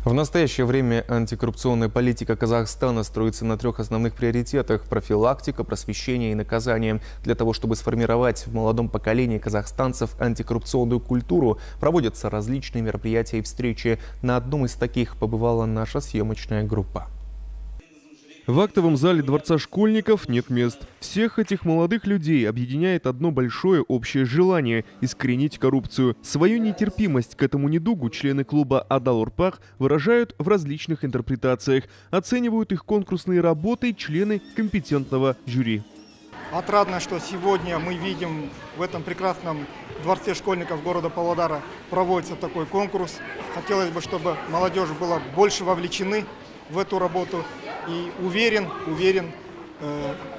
В настоящее время антикоррупционная политика Казахстана строится на трех основных приоритетах – профилактика, просвещение и наказание. Для того, чтобы сформировать в молодом поколении казахстанцев антикоррупционную культуру, проводятся различные мероприятия и встречи. На одном из таких побывала наша съемочная группа. В актовом зале Дворца школьников нет мест. Всех этих молодых людей объединяет одно большое общее желание – искоренить коррупцию. Свою нетерпимость к этому недугу члены клуба «Адал Урпах» выражают в различных интерпретациях. Оценивают их конкурсные работы члены компетентного жюри. Отрадно, что сегодня мы видим в этом прекрасном Дворце школьников города Павлодара проводится такой конкурс. Хотелось бы, чтобы молодежь была больше вовлечены в эту работу. И уверен,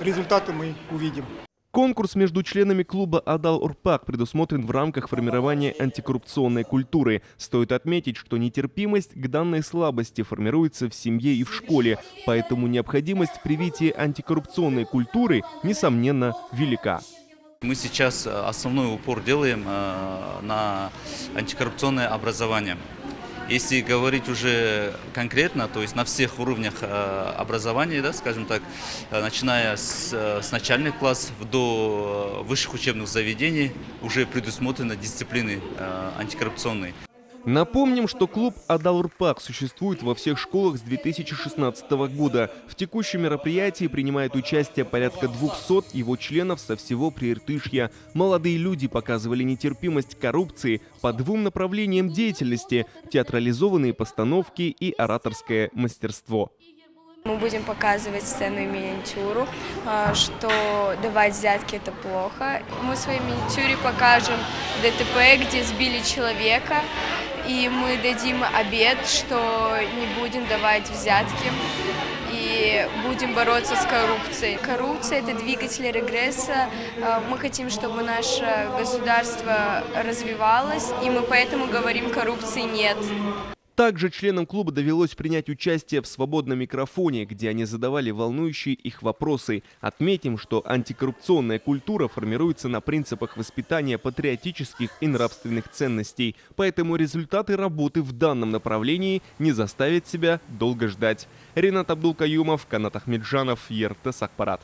результаты мы увидим. Конкурс между членами клуба «Адал Урпах» предусмотрен в рамках формирования антикоррупционной культуры. Стоит отметить, что нетерпимость к данной слабости формируется в семье и в школе, поэтому необходимость привития антикоррупционной культуры, несомненно, велика. Мы сейчас основной упор делаем на антикоррупционное образование. Если говорить уже конкретно, то есть на всех уровнях образования, да, скажем так, начиная с начальных классов до высших учебных заведений, уже предусмотрены дисциплины антикоррупционные. Напомним, что клуб «Адал Урпах» существует во всех школах с 2016 года. В текущем мероприятии принимает участие порядка 200 его членов со всего Прииртышья. Молодые люди показывали нетерпимость к коррупции по двум направлениям деятельности – театрализованные постановки и ораторское мастерство. Мы будем показывать сцену и миниатюру, что давать взятки – это плохо. Мы в своей миниатюре покажем ДТП, где сбили человека, и мы дадим обет, что не будем давать взятки и будем бороться с коррупцией. Коррупция – это двигатель регресса. Мы хотим, чтобы наше государство развивалось, и мы поэтому говорим «коррупции нет». Также членам клуба довелось принять участие в свободном микрофоне, где они задавали волнующие их вопросы. Отметим, что антикоррупционная культура формируется на принципах воспитания патриотических и нравственных ценностей. Поэтому результаты работы в данном направлении не заставят себя долго ждать. Ринат Абдулкаюмов, Канат Ахмеджанов, ЕРТ Сакпарат.